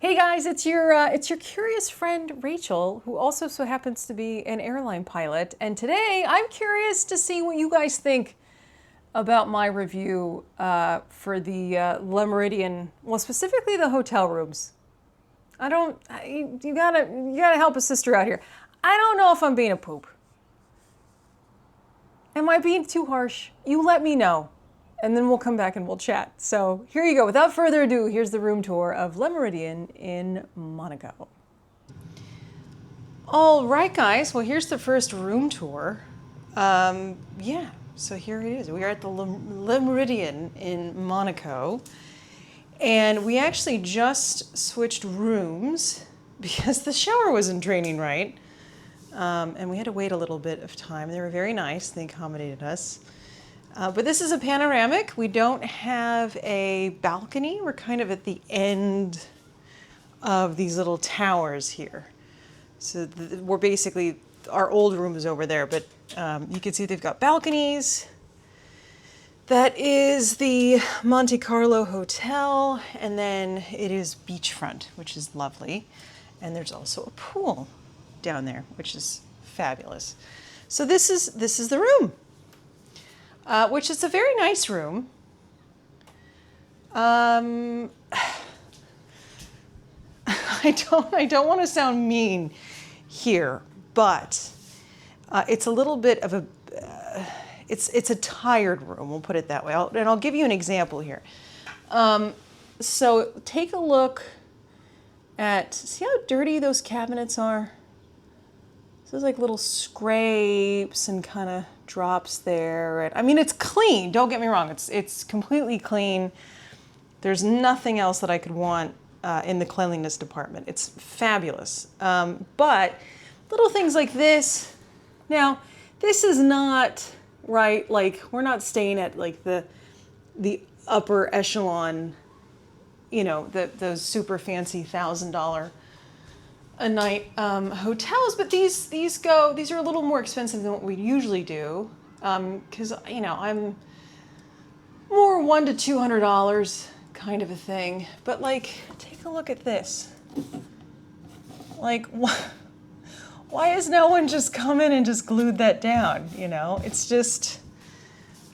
Hey guys, it's your curious friend Rachel, who also so happens to be an airline pilot. And today I'm curious to see what you guys think about my review for the Le Méridien, well, specifically the hotel rooms. I don't, you gotta help a sister out here. I don't know if I'm being a poop. Am I being too harsh? You let me know, and then we'll come back and we'll chat. So here you go. Without further ado, here's the room tour of Le Méridien in Monaco. All right, guys. Well, here's the first room tour. Yeah, so here it is. We are at the Le Méridien in Monaco. And we actually just switched rooms because the shower wasn't draining right. And we had to wait a little bit of time. They were very nice. They accommodated us. But this is a panoramic. We don't have a balcony. We're kind of at the end of these little towers here. So we're basically, our old room is over there, but you can see they've got balconies. That is the Monte Carlo Hotel, and then it is beachfront, which is lovely. And there's also a pool down there, which is fabulous. So this is the room, which is a very nice room. I don't want to sound mean here, but it's a little bit of a it's a tired room. We'll put it that way. I'll give you an example here. So take a look at, see how dirty those cabinets are? So there's like little scrapes and kind of drops there. I mean, it's clean. Don't get me wrong. It's completely clean. There's nothing else that I could want in the cleanliness department. It's fabulous. But little things like this. Now, this is not right. Like, we're not staying at like the upper echelon, you know, those super fancy $1,000 a night hotels, but these are a little more expensive than what we usually do, because you know, I'm more $100 to $200 kind of a thing. But like, take a look at this. Like, why has no one just come in and just glued that down? You know, it's just,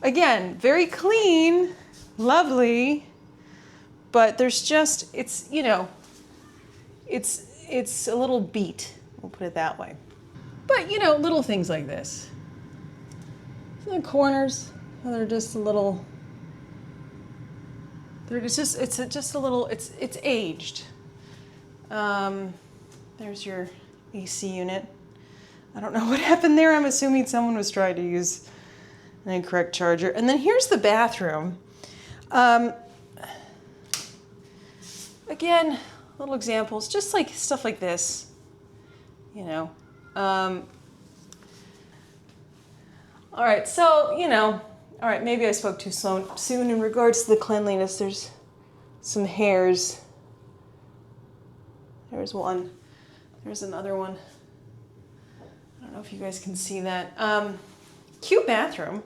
again, very clean, lovely, but there's just, it's, you know, it's a little beat, we'll put it that way. But, you know, little things like this. The corners, they're just a little, it's just a little, it's aged. There's your AC unit. I don't know what happened there. I'm assuming someone was trying to use an incorrect charger. And then here's the bathroom. Again, little examples, just like stuff like this, you know. All right, so, you know, all right, maybe I spoke too soon in regards to the cleanliness. There's some hairs. There's one. There's another one. I don't know if you guys can see that. Cute bathroom.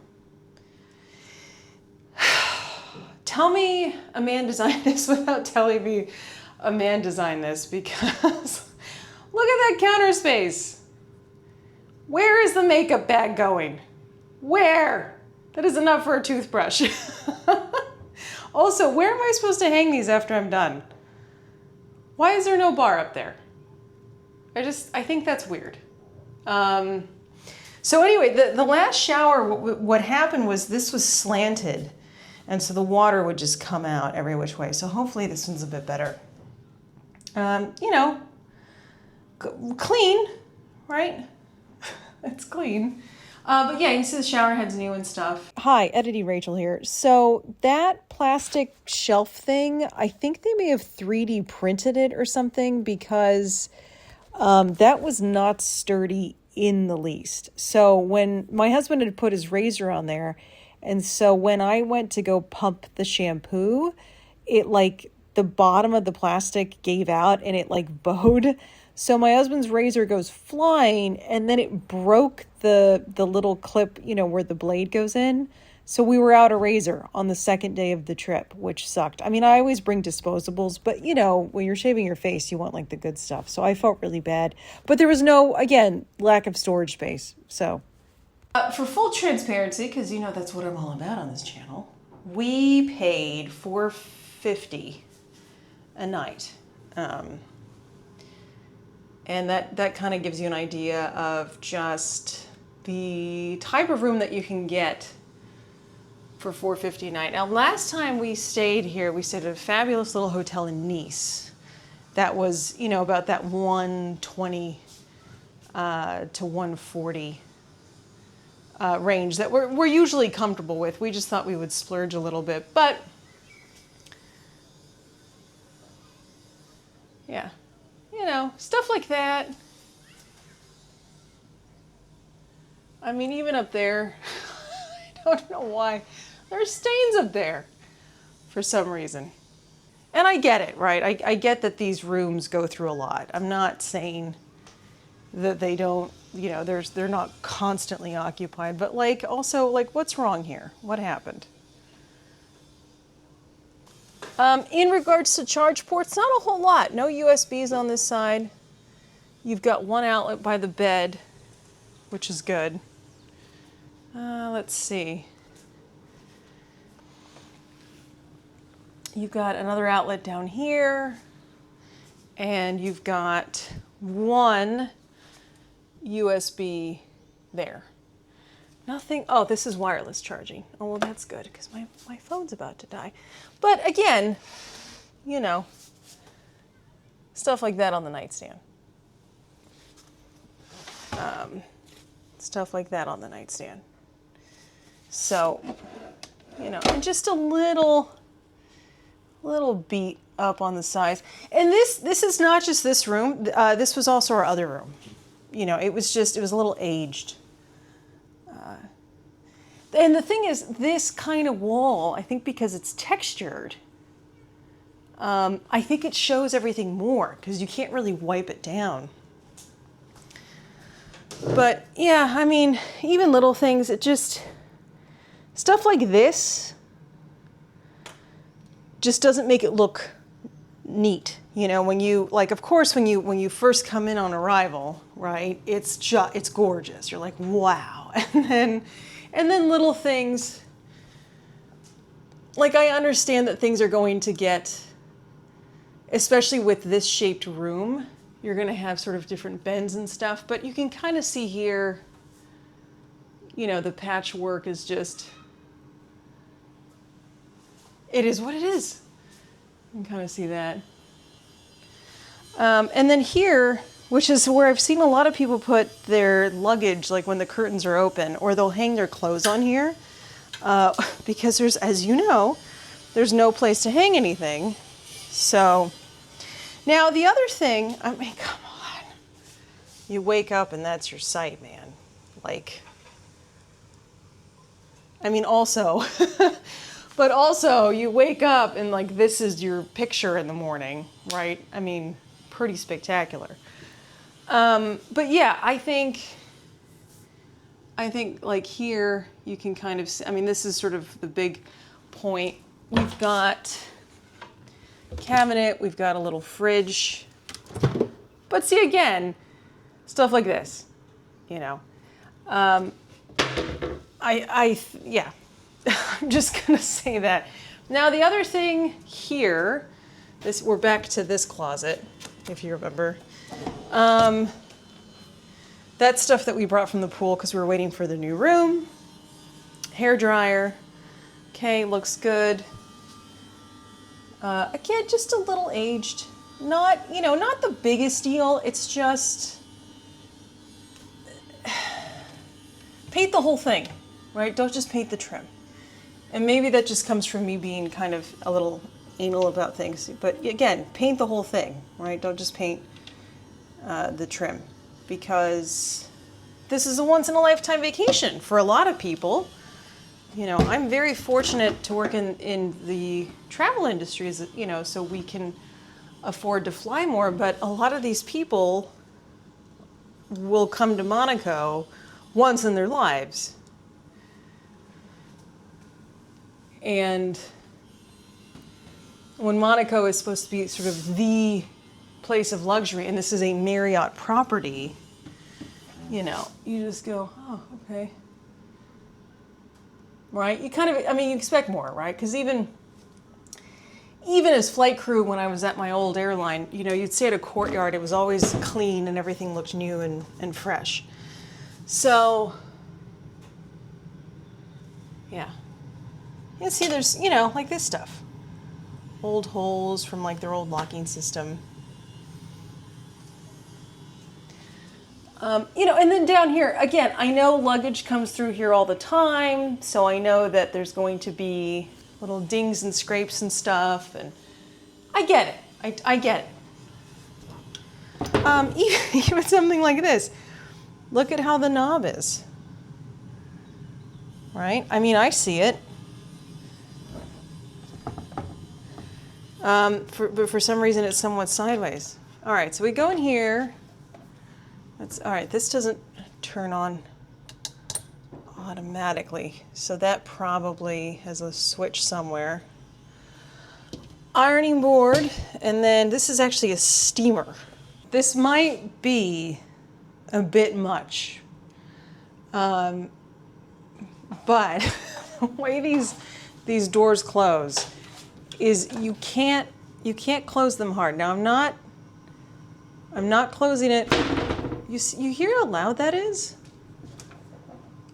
Tell me a man designed this without telling me a man designed this, because look at that counter space. Where is the makeup bag going? Where? That is enough for a toothbrush. Also, where am I supposed to hang these after I'm done? Why is there no bar up there? I think that's weird. So anyway, the last shower, what happened was this was slanted, and so the water would just come out every which way. So hopefully this one's a bit better. You know, clean, right? It's clean. But yeah, you can see the shower head's new and stuff. Hi, Editing Rachel here. So that plastic shelf thing, I think they may have 3D printed it or something, because that was not sturdy in the least. So when my husband had put his razor on there, and so when I went to go pump the shampoo, it like, the bottom of the plastic gave out and it like bowed. So my husband's razor goes flying, and then it broke the little clip, you know, where the blade goes in. So we were out a razor on the second day of the trip, which sucked. I mean, I always bring disposables, but you know, when you're shaving your face, you want like the good stuff. So I felt really bad. But there was no, again, lack of storage space. So for full transparency, because you know that's what I'm all about on this channel, we paid $450 a night. And that kind of gives you an idea of just the type of room that you can get for $450 a night. Now, last time we stayed here, we stayed at a fabulous little hotel in Nice. That was, you know, about that 120 to 140 range that we're usually comfortable with. We just thought we would splurge a little bit, but yeah, you know, stuff like that. I mean, even up there, I don't know why. There's stains up there for some reason. And I get it, right? I get that these rooms go through a lot. I'm not saying that they don't, you know, they're not constantly occupied, but like also like what's wrong here? What happened? In regards to charge ports, not a whole lot. No USBs on this side. You've got one outlet by the bed, which is good. Let's see. You've got another outlet down here, and you've got one USB there. Nothing, oh, this is wireless charging. Oh, well, that's good, because my phone's about to die. But again, you know, stuff like that on the nightstand. Stuff like that on the nightstand. So, you know, and just a little beat up on the sides. And this is not just this room. This was also our other room. You know, it was a little aged. And the thing is, this kind of wall, I think because it's textured, I think it shows everything more because you can't really wipe it down. But yeah, I mean, even little things, it just, stuff like this just doesn't make it look neat. You know, when you, like, of course, when you first come in on arrival, right, it's gorgeous. You're like, wow. And then little things, like I understand that things are going to get, especially with this shaped room, you're going to have sort of different bends and stuff, but you can kind of see here, you know, the patchwork is just, it is what it is. You can kind of see that. And then here, which is where I've seen a lot of people put their luggage, like when the curtains are open, or they'll hang their clothes on here, because there's, as you know, there's no place to hang anything. So now the other thing, I mean, come on, you wake up and that's your sight, man. Like, I mean, also, but also you wake up and like this is your picture in the morning, right? I mean, pretty spectacular. But yeah, I think like here you can kind of see, I mean, this is sort of the big point. We've got cabinet, we've got a little fridge, but see again, stuff like this, you know. Yeah, I'm just gonna say that. Now the other thing here, we're back to this closet, if you remember. That's stuff that we brought from the pool because we were waiting for the new room. Hair dryer. Okay, looks good. Again, just a little aged. Not, you know, not the biggest deal. It's just paint the whole thing, right? Don't just paint the trim. And maybe that just comes from me being kind of a little anal about things. But again, paint the whole thing, right? Don't just paint the trim, because this is a once-in-a-lifetime vacation for a lot of people. You know, I'm very fortunate to work in the travel industry, you know, so we can afford to fly more, but a lot of these people will come to Monaco once in their lives. And when Monaco is supposed to be sort of the place of luxury, and this is a Marriott property, you know, you just go, oh, okay. Right? You kind of, I mean, you expect more, right? Because even as flight crew, when I was at my old airline, you know, you'd stay at a courtyard, it was always clean and everything looked new and fresh. So, yeah. You see there's, you know, like this stuff. Old holes from like their old locking system. You know, and then down here, again, I know luggage comes through here all the time, so I know that there's going to be little dings and scrapes and stuff, and I get it. I get it. Even something like this. Look at how the knob is. Right? I mean, I see it. But for some reason, it's somewhat sideways. All right, so we go in here. All right, this doesn't turn on automatically, so that probably has a switch somewhere. Ironing board, and then this is actually a steamer. This might be a bit much, but the way these doors close is you can't close them hard. Now I'm not closing it. You hear how loud that is?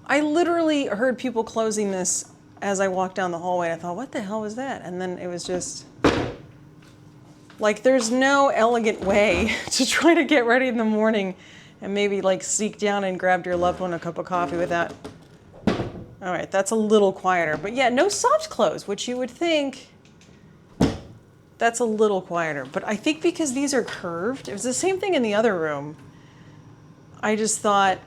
I literally heard people closing this as I walked down the hallway. I thought, what the hell was that? And then it was just, like, there's no elegant way to try to get ready in the morning and maybe like sneak down and grab your loved one a cup of coffee without. All right, that's a little quieter. But yeah, no soft close, which you would think that's a little quieter. But I think because these are curved, it was the same thing in the other room. I just thought,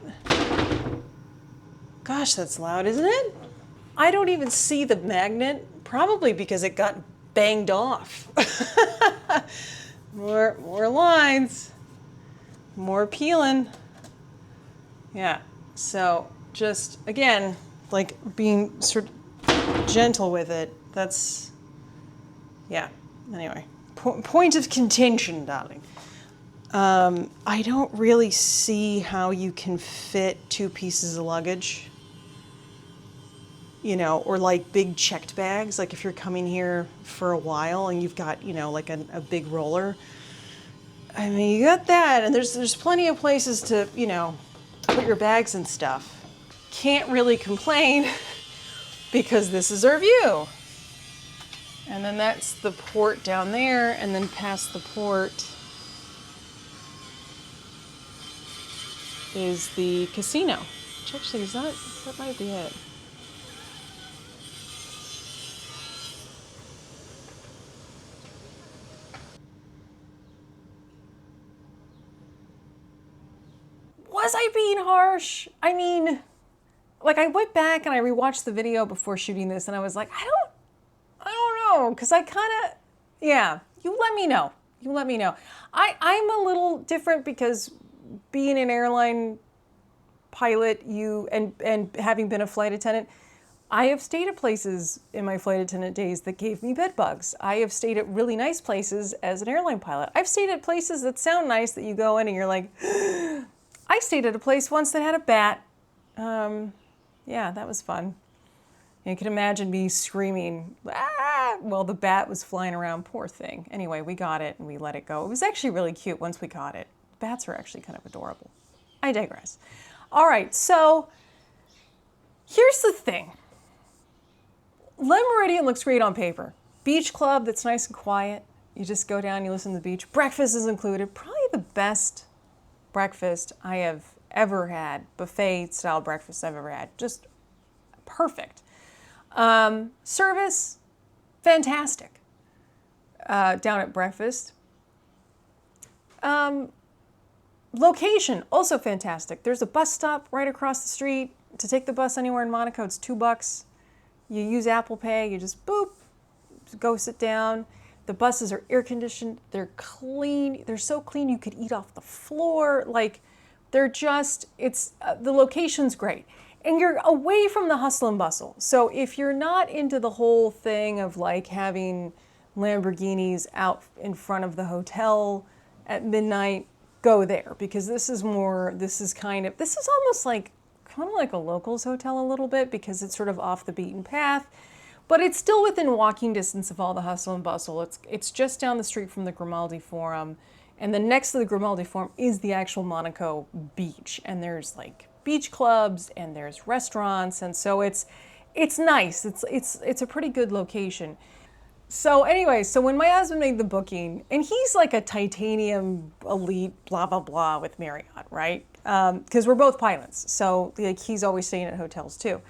gosh, that's loud, isn't it? I don't even see the magnet, probably because it got banged off. More lines, more peeling. Yeah, so just, again, like being sort of gentle with it. That's, yeah, anyway. Point of contention, darling. I don't really see how you can fit 2 pieces of luggage, you know, or like big checked bags. Like if you're coming here for a while and you've got, you know, like a big roller. I mean, you got that, and there's plenty of places to, you know, put your bags and stuff. Can't really complain because this is our view. And then that's the port down there, and then past the port is the casino, which actually is that might be it. Was I being harsh? I mean, like I went back and I rewatched the video before shooting this, and I was like, I don't know, because I kind of, yeah. You let me know. You let me know. I'm a little different because being an airline pilot, and having been a flight attendant, I have stayed at places in my flight attendant days that gave me bed bugs. I have stayed at really nice places as an airline pilot. I've stayed at places that sound nice that you go in and you're like, I stayed at a place once that had a bat. Yeah, that was fun. You can imagine me screaming, ah, while the bat was flying around. Poor thing. Anyway, we got it and we let it go. It was actually really cute once we got it. Bats are actually kind of adorable. I digress. All right, so here's the thing. Le Méridien looks great on paper. Beach club that's nice and quiet. You just go down, you listen to the beach. Breakfast is included. Probably the best breakfast I have ever had. Buffet style breakfast I've ever had. Just perfect. Service, fantastic. Down at breakfast. Location, also fantastic. There's a bus stop right across the street. To take the bus anywhere in Monaco, it's $2. You use Apple Pay, you just boop, go sit down. The buses are air conditioned, they're clean. They're so clean you could eat off the floor. Like, they're just, the location's great. and you're away from the hustle and bustle. So if you're not into the whole thing of like having Lamborghinis out in front of the hotel at midnight, go there, because this is almost like kind of like a locals hotel a little bit, because it's sort of off the beaten path, but it's still within walking distance of all the hustle and bustle. It's just down the street from the Grimaldi Forum, and then next to the Grimaldi Forum is the actual Monaco beach, and there's like beach clubs and there's restaurants, and so it's nice. It's a pretty good location. So anyway, so when my husband made the booking, and he's like a titanium elite blah blah blah with Marriott, right? Because we're both pilots, so like he's always staying at hotels too.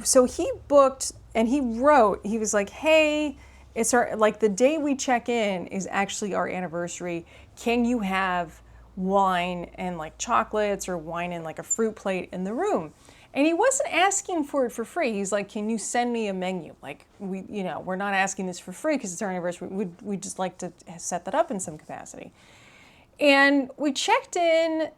So he booked, and he was like, hey, it's our, like the day we check in is actually our anniversary. Can you have wine and like chocolates or wine and like a fruit plate in the room? And he wasn't asking for it for free. He's like, can you send me a menu? Like, we're not asking this for free because it's our anniversary. We'd just like to set that up in some capacity. And we checked in,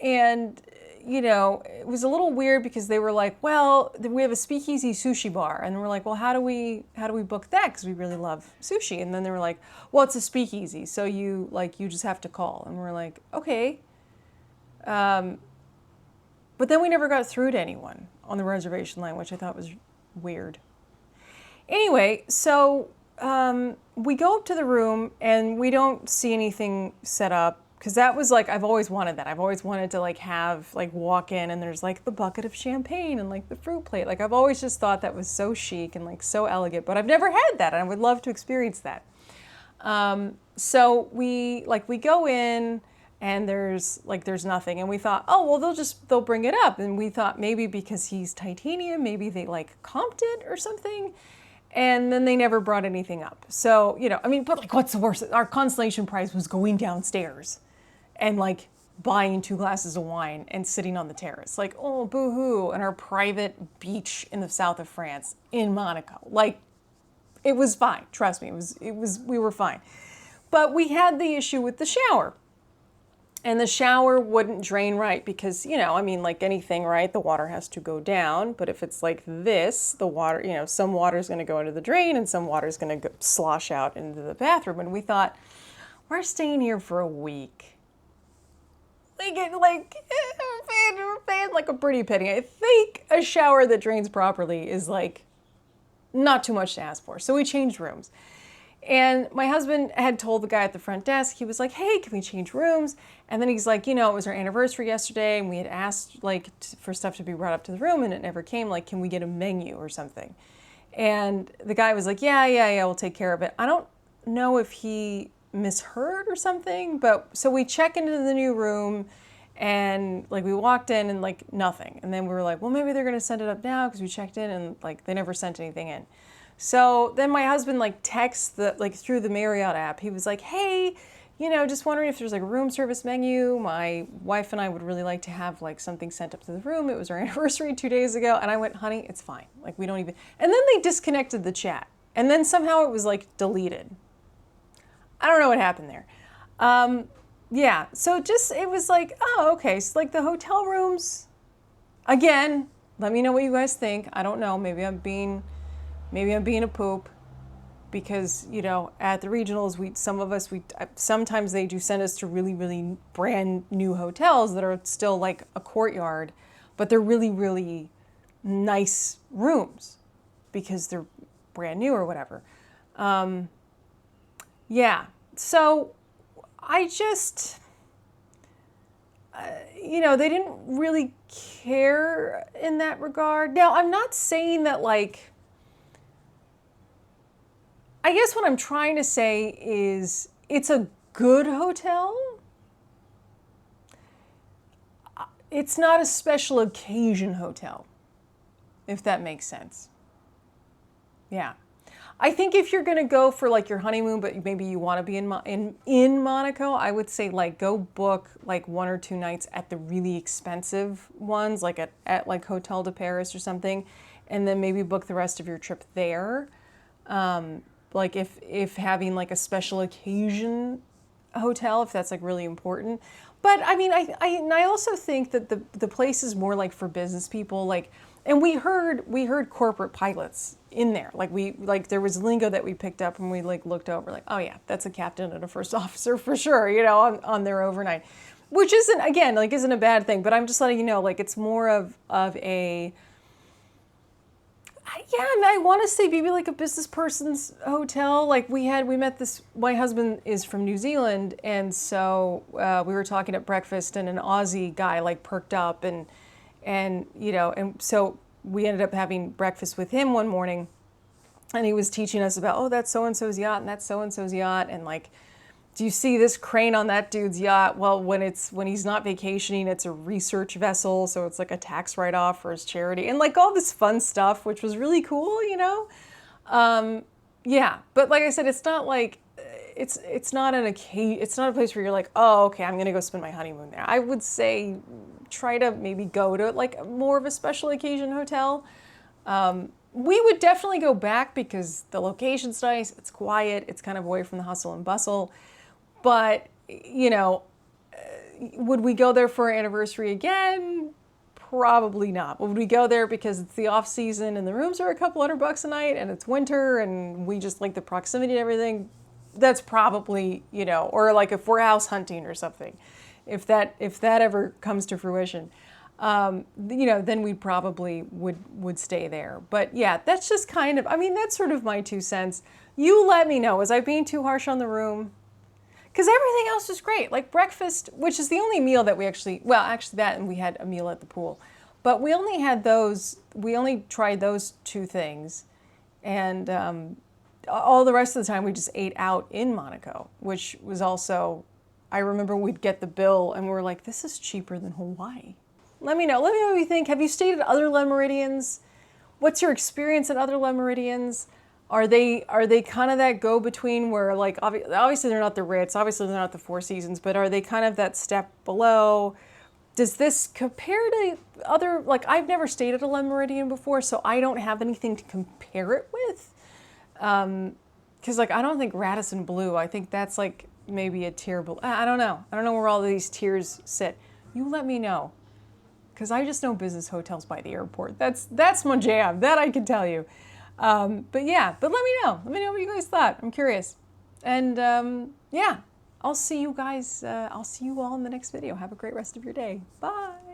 and, it was a little weird because they were like, well, we have a speakeasy sushi bar. And we're like, well, how do we book that? Because we really love sushi. And then they were like, well, it's a speakeasy, so you just have to call. And we're like, okay. But then we never got through to anyone on the reservation line, which I thought was weird. Anyway, so we go up to the room, and we don't see anything set up, because that was like, I've always wanted that. I've always wanted to like have, like walk in and there's like the bucket of champagne and like the fruit plate. Like I've always just thought that was so chic and like so elegant, but I've never had that, and I would love to experience that. So we go in, and there's nothing, and we thought, oh, well, they'll bring it up, and we thought maybe because he's titanium, maybe they like comped it or something, and then they never brought anything up. So, but like, what's the worst? Our consolation prize was going downstairs and like buying 2 glasses of wine and sitting on the terrace, like, oh, boo-hoo, and our private beach in the south of France in Monaco. Like, it was fine. Trust me, we were fine. But we had the issue with the shower. And the shower wouldn't drain right because, like anything, right? The water has to go down. But if it's like this, the water, some water is going to go into the drain and some water is going to slosh out into the bathroom. And we thought, we're staying here for a week. We're paying like a pretty penny. I think a shower that drains properly is like not too much to ask for. So we changed rooms. And my husband had told the guy at the front desk, he was like, hey, can we change rooms? And then he's like, it was our anniversary yesterday, and we had asked for stuff to be brought up to the room, and it never came. Like, can we get a menu or something? And the guy was like, yeah, we'll take care of it. I don't know if he misheard or something, but so we check into the new room, and like we walked in and like nothing. And then we were like, well, maybe they're going to send it up now because we checked in and like they never sent anything in. So then my husband texts through the Marriott app. He was like, hey, just wondering if there's like a room service menu. My wife and I would really like to have like something sent up to the room. It was our anniversary 2 days ago. And I went, honey, it's fine. Like, we don't even, and then they disconnected the chat. And then somehow it was like deleted. I don't know what happened there. Yeah, so it was like, oh, okay. So like the hotel rooms, again, let me know what you guys think. I don't know, maybe I'm being a poop, because, at the regionals, sometimes they do send us to really, really brand new hotels that are still like a courtyard, but they're really, really nice rooms because they're brand new or whatever. Yeah, so I just, they didn't really care in that regard. Now, I'm not saying that I guess what I'm trying to say is it's a good hotel. It's not a special occasion hotel, if that makes sense. Yeah. I think if you're going to go for your honeymoon, but maybe you want to be in Monaco, I would say go book 1 or 2 nights at the really expensive ones, at Hotel de Paris or something, and then maybe book the rest of your trip there. If having a special occasion hotel if that's like really important. But I mean, I also think that the place is more like for business people, like, and we heard corporate pilots in there. Like there was lingo that we picked up and we like looked over like, oh yeah, that's a captain and a first officer for sure, you know, on their overnight. Which isn't, again, like isn't a bad thing, but I'm just letting you know, like it's more of a, yeah, I want to say maybe like a business person's hotel. Like we met this, my husband is from New Zealand, and so we were talking at breakfast, and an Aussie guy like perked up, and you know, and so we ended up having breakfast with him one morning, and he was teaching us about, oh, that's so-and-so's yacht, and that's so-and-so's yacht, and like, do you see this crane on that dude's yacht? Well, when he's not vacationing, it's a research vessel, so it's like a tax write-off for his charity, and like all this fun stuff, which was really cool, you know. Yeah, but like I said, it's not like it's not it's not a place where you're like, oh, okay, I'm gonna go spend my honeymoon there. I would say try to maybe go to like more of a special occasion hotel. We would definitely go back because the location's nice, it's quiet, it's kind of away from the hustle and bustle. But, you know, would we go there for our anniversary again? Probably not. Would we go there because it's the off season and the rooms are a couple $100 a night and it's winter and we just like the proximity and everything? That's probably, you know, or like if we're house hunting or something, if that ever comes to fruition, you know, then we probably would stay there. But yeah, that's just kind of, I mean, that's sort of my 2 cents. You let me know. Was I being too harsh on the room? Because everything else was great. Like breakfast, which is the only meal that we actually that, and we had a meal at the pool. But we only tried those 2 things. And all the rest of the time we just ate out in Monaco, which was also, I remember we'd get the bill and we were like, this is cheaper than Hawaii. Let me know what you think. Have you stayed at other Le Meridians? What's your experience at other Le Meridians? Are they kind of that go-between where, like, obviously they're not the Ritz, obviously they're not the Four Seasons, but are they kind of that step below? Does this compare to other, like, I've never stayed at a Le Meridian before, so I don't have anything to compare it with. Because, like, I don't think Radisson Blu, I think that's, like, maybe a tier below. I don't know. I don't know where all these tiers sit. You let me know. Because I just know business hotels by the airport. That's my jam. That I can tell you. But yeah, but let me know. Let me know what you guys thought. I'm curious. And yeah, I'll see you guys. I'll see you all in the next video. Have a great rest of your day. Bye.